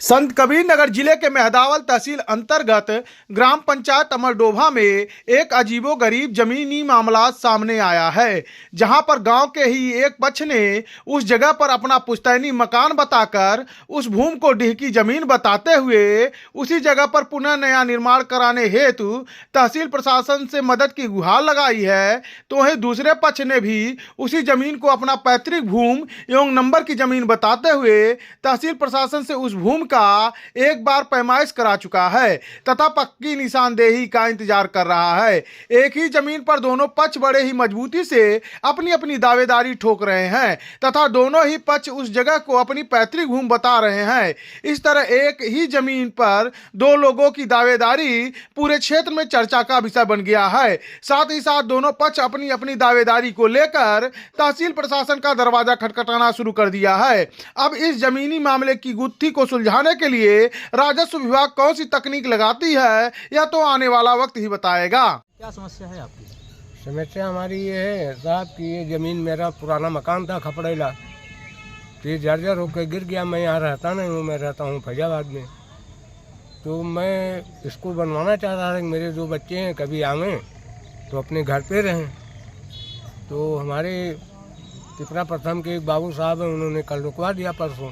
संत कबीर नगर जिले के मेहदावल तहसील अंतर्गत ग्राम पंचायत अमरडोभा में एक अजीबोगरीब जमीनी मामला सामने आया है, जहां पर गांव के ही एक पक्ष ने उस जगह पर अपना पुश्तैनी मकान बताकर उस भूमि को डीह की जमीन बताते हुए उसी जगह पर पुनः नया निर्माण कराने हेतु तहसील प्रशासन से मदद की गुहार लगाई है। तो वहीं दूसरे पक्ष ने भी उसी जमीन को अपना पैतृक भूमि एवं नंबर की जमीन बताते हुए तहसील प्रशासन से उस भूमि का एक बार पैमाइश करा चुका है तथा पक्की निशानदेही का इंतजार कर रहा है। एक ही जमीन पर दोनों पक्ष बड़े ही मजबूती से अपनी अपनी दावेदारी ठोक रहे हैं तथा दोनों ही पक्ष उस जगह को अपनी पैतृक भूमि बता रहे हैं। इस तरह एक ही जमीन पर दो लोगों की दावेदारी पूरे क्षेत्र में चर्चा का विषय बन गया है। साथ ही साथ दोनों पक्ष अपनी अपनी दावेदारी को लेकर तहसील प्रशासन का दरवाजा खटखटाना शुरू कर दिया है। अब इस जमीनी मामले की गुत्थी को सुलझाने के लिए राजस्व विभाग कौन सी तकनीक लगाती है यह तो आने वाला वक्त ही बताएगा। क्या समस्या है आपकी? समस्या हमारी ये है साहब कि ये ज़मीन मेरा पुराना मकान था खपड़ेला, तो ये जर्जर होकर गिर गया। मैं यहाँ रहता नहीं हूँ, मैं रहता हूँ फैजाबाद में। तो मैं स्कूल बनवाना चाह रहा था कि मेरे दो बच्चे हैं, कभी आवें तो अपने घर पे रहें। तो हमारे तिपरा प्रथम के एक बाबू साहब हैं, उन्होंने कल रुकवा दिया परसों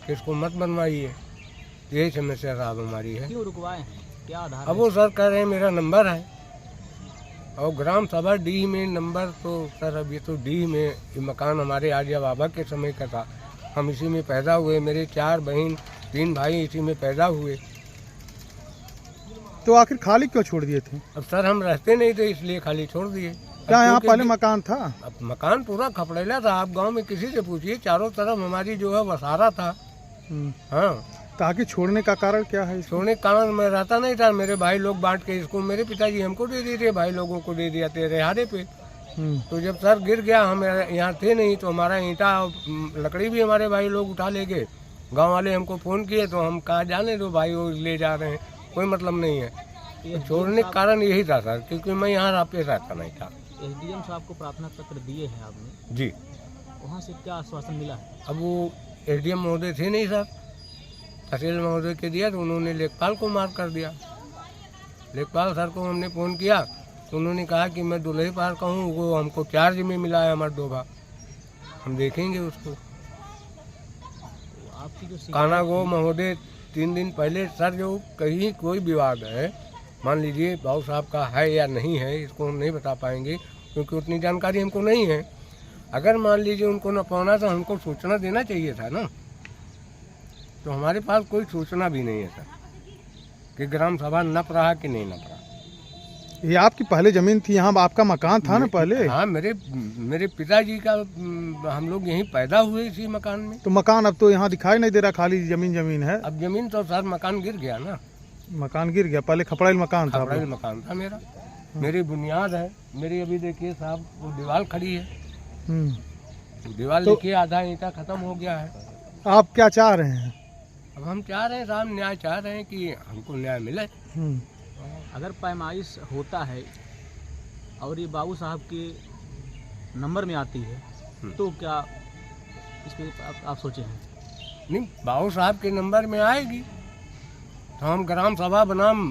कि इसको मत बनवाइए। यही समस्या साहब हमारी है। क्यों रुकवाए हैं? क्या आधार अब वो सर कह रहे हैं मेरा नंबर है और ग्राम सभा डी में नंबर, तो सर अब ये तो डी में ये मकान हमारे आजा बाबा के समय का था। हम इसी में पैदा हुए, मेरे 4 बहन 3 भाई इसी में पैदा हुए। तो आखिर खाली क्यों छोड़ दिए थे? अब सर हम रहते नहीं थे इसलिए खाली छोड़ दिए। क्या यहाँ पहले मकान था? अब मकान पूरा खपड़ेला था। आप गांव में किसी से पूछिए, चारों तरफ हमारी जो है वसारा था। हाँ, ताकि छोड़ने का कारण क्या है? छोड़ने के कारण मैं रहता नहीं था। मेरे भाई लोग बांट के इसको मेरे पिताजी हमको दे दिए थे, भाई लोगों को दे दिया तेरे हारे पे। तो जब सर गिर गया, हम यहाँ थे नहीं, तो हमारा ईंटा लकड़ी भी हमारे भाई लोग उठा ले गए। गाँव वाले हमको फ़ोन किए तो हम कहा जाने दो भाई, वो ले जा रहे हैं, कोई मतलब नहीं है। तो छोड़ने का कारण यही था सर, क्योंकि मैं यहाँ पे रहता नहीं था। एसडीएम साहब को प्रार्थना पत्र दिए हैं आपने जी, वहाँ से क्या आश्वासन मिला है? अब वो एसडीएम महोदय थे नहीं सर, तहसील महोदय के दिया तो उन्होंने लेखपाल को मार कर दिया। लेखपाल सर को हमने फ़ोन किया तो उन्होंने कहा कि मैं दुल्हे पार कहूँ, वो हमको चार्ज में मिला है अमरडोभा, हम देखेंगे उसको। आपकी जो काना गो महोदय 3 दिन पहले सर जो कहीं कोई विवाद है, मान लीजिए बाबू साहब का है या नहीं है, इसको हम नहीं बता पाएंगे क्योंकि उतनी जानकारी हमको नहीं है। अगर मान लीजिए उनको न पाना तो हमको सूचना देना चाहिए था ना, तो हमारे पास कोई सूचना भी नहीं है सर कि ग्राम सभा नप रहा कि नहीं नप रहा। ये आपकी पहले जमीन थी, यहाँ आपका मकान था ना पहले? हाँ, मेरे पिताजी का, हम लोग यहीं पैदा हुए इसी मकान में। तो मकान अब तो यहाँ दिखाई नहीं दे रहा, खाली जमीन है। अब जमीन तो सर मकान गिर गया ना। मकान गिर गया, पहले खपड़ेल मकान था। खपड़ेल मकान था मेरा, मेरी बुनियाद है मेरी। अभी देखिए साहब वो दीवार खड़ी है, दीवार तो देखिए आधा ईंटा खत्म हो गया है। आप क्या चाह रहे हैं? अब हम चाह रहे हैं साहब, न्याय चाह रहे हैं कि हमको न्याय मिले। अगर पैमाइश होता है और ये बाबू साहब के नंबर में आती है तो क्या इस पर आप सोचे हैं? नहीं, बाबू साहब के नंबर में आएगी तो हम ग्राम सभा बनाम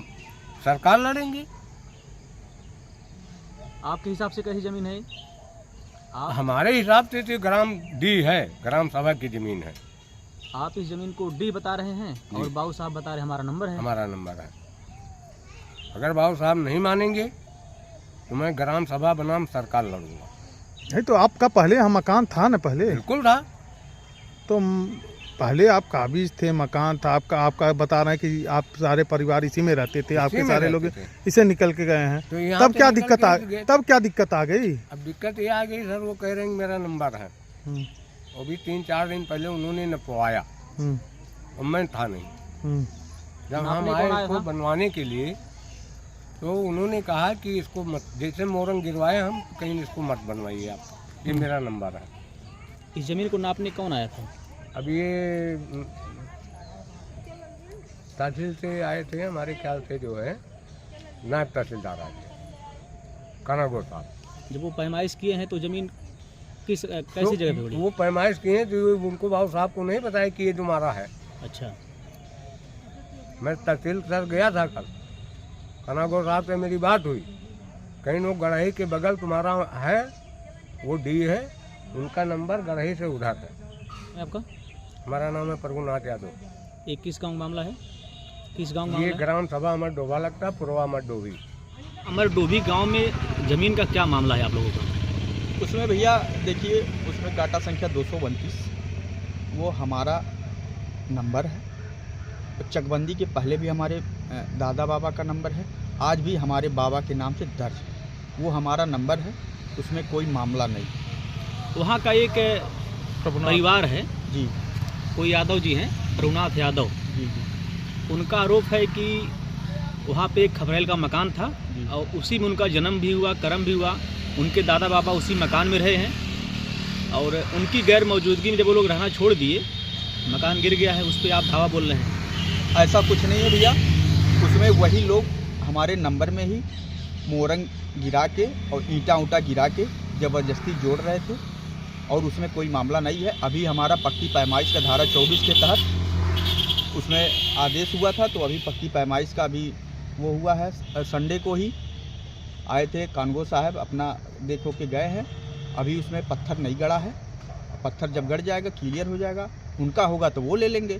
सरकार लड़ेंगे। आपके हिसाब से कैसी ज़मीन है? हमारे हिसाब से तो ग्राम डी है, ग्राम सभा की ज़मीन है। आप इस ज़मीन को डी बता रहे हैं और बाबू साहब बता रहे हैं हमारा नंबर है। हमारा नंबर है। अगर बाबू साहब नहीं मानेंगे तो मैं ग्राम सभा बनाम सरकार लड़ूंगा। नहीं तो आपका पहले यहाँ मकान था ना? पहले बिल्कुल था। तो पहले आप काबिज थे, मकान था आपका बता रहे हैं कि आप सारे परिवार इसी में रहते थे, आपके सारे लोग इसे निकल के गए हैं। तो तब क्या दिक्कत आ गई? अब दिक्कत ये आ गई सर, वो कह रहे हैं मेरा नंबर है। वो भी 3-4 दिन पहले उन्होंने नपवाया और मैं था नहीं। जब हम आए इसको बनवाने के लिए तो उन्होंने कहा कि इसको मत, जैसे मोरंग गिरवाए हम, कहीं इसको मत बनवाइए आप, ये मेरा नंबर है। इस जमीन को नापने कौन आया था? अब ये तहसील से आए थे हमारे ख्याल से, जो है नायब तहसीलदार आए थे, कानागो साहब। जब वो पैमाइश किए हैं तो जमीन कैसी जगह पे पड़ी? वो पैमाइश किए हैं तो उनको बाबू साहब को नहीं बताया कि ये तुम्हारा है। अच्छा, मैं तहसील सर गया था कल, कनागौर साहब से मेरी बात हुई, कहीं लोग गढ़ही के बगल तुम्हारा है, वो डी है, उनका नंबर गढ़ही से उठाते हैं। आपका हमारा नाम है प्रभुनाथ यादव। ये किस गांव का मामला है? किस गांव का ये मामला है? ग्राम सभा अमर डोभा लगता है, पूर्वा अमर डोभी। अमर डोभी गांव में जमीन का क्या मामला है आप लोगों का? उसमें भैया देखिए, उसमें काटा संख्या 232 वो हमारा नंबर है। चकबंदी के पहले भी हमारे दादा बाबा का नंबर है, आज भी हमारे बाबा के नाम से दर्ज है, वो हमारा नंबर है, उसमें कोई मामला नहीं। वहाँ का एक परिवार है जी कोई यादव जी हैं, प्रभुनाथ यादव, जी जी उनका आरोप है कि वहाँ पे एक खपरेल का मकान था जी। और उसी में उनका जन्म भी हुआ, कर्म भी हुआ, उनके दादा बाबा उसी मकान में रहे हैं और उनकी गैर मौजूदगी में जब वो लोग रहना छोड़ दिए, मकान गिर गया है, उस पर आप धावा बोल रहे हैं। ऐसा कुछ नहीं है भैया, उसमें वही लोग हमारे नंबर में ही मोरंग गिरा के और ईंटा ऊँटा गिरा के ज़बरदस्ती जोड़ रहे थे और उसमें कोई मामला नहीं है। अभी हमारा पक्की पैमाइश का धारा 24 के तहत उसमें आदेश हुआ था, तो अभी पक्की पैमाइश का अभी वो हुआ है। संडे को ही आए थे कानगो साहब, अपना देखो के गए हैं। अभी उसमें पत्थर नहीं गड़ा है, पत्थर जब गड़ जाएगा क्लियर हो जाएगा, उनका होगा तो वो ले लेंगे।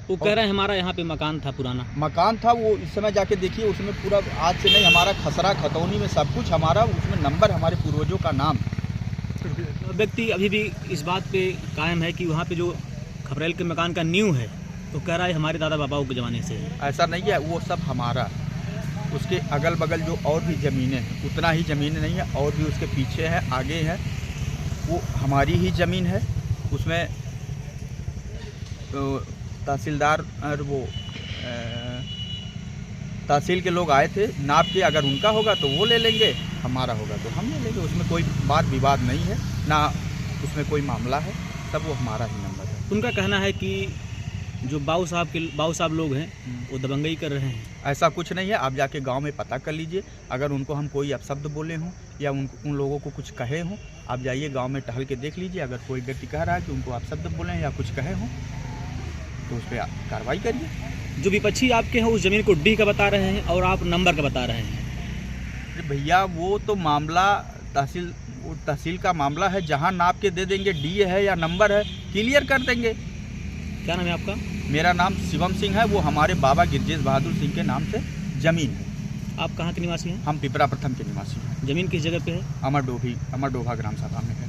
वो कह रहे हैं हमारा यहाँ पे मकान था, पुराना मकान था, वो इस समय जाके देखिए, उसमें पूरा आज से नहीं, हमारा खसरा खतौनी में सब कुछ हमारा, उसमें नंबर हमारे पूर्वजों का नाम। व्यक्ति अभी भी इस बात पे कायम है कि वहाँ पे जो खपरेल के मकान का नींव है तो कह रहा है हमारे दादा बाबाओं के ज़माने से है। ऐसा नहीं है, वो सब हमारा। उसके अगल बगल जो और भी ज़मीनें हैं, उतना ही ज़मीन नहीं है, और भी उसके पीछे है, आगे है, वो हमारी ही ज़मीन है। उसमें तो तहसीलदार और वो तहसील के लोग आए थे नाप के, अगर उनका होगा तो वो ले लेंगे, हमारा होगा तो हम ले लेंगे। उसमें कोई बात विवाद नहीं है, ना उसमें कोई मामला है, सब वो हमारा ही नंबर है। उनका कहना है कि जो बाबू साहब लोग हैं वो दबंगई कर रहे हैं। ऐसा कुछ नहीं है, आप जाके गांव में पता कर लीजिए। अगर उनको हम कोई अपशब्द बोले हों या उन लोगों को कुछ कहे हों, आप जाइए गांव में टहल के देख लीजिए। अगर कोई व्यक्ति कह रहा है कि उनको अपशब्द बोले हैं या कुछ कहे हों तो उस पर कार्रवाई करिए। जो विपक्षी आपके हैं उस ज़मीन को डी का बता रहे हैं और आप नंबर का बता रहे हैं। अरे भैया, वो तो मामला तहसील का मामला है, जहाँ नाप के दे देंगे डी है या नंबर है, क्लियर कर देंगे। क्या नाम है आपका? मेरा नाम शिवम सिंह है, वो हमारे बाबा गिरजेश बहादुर सिंह के नाम से ज़मीन है। आप कहाँ के निवासी हैं? हम पिपरा प्रथम के निवासी हैं। ज़मीन किस जगह पे है? अमर डोभा ग्राम सभा में है।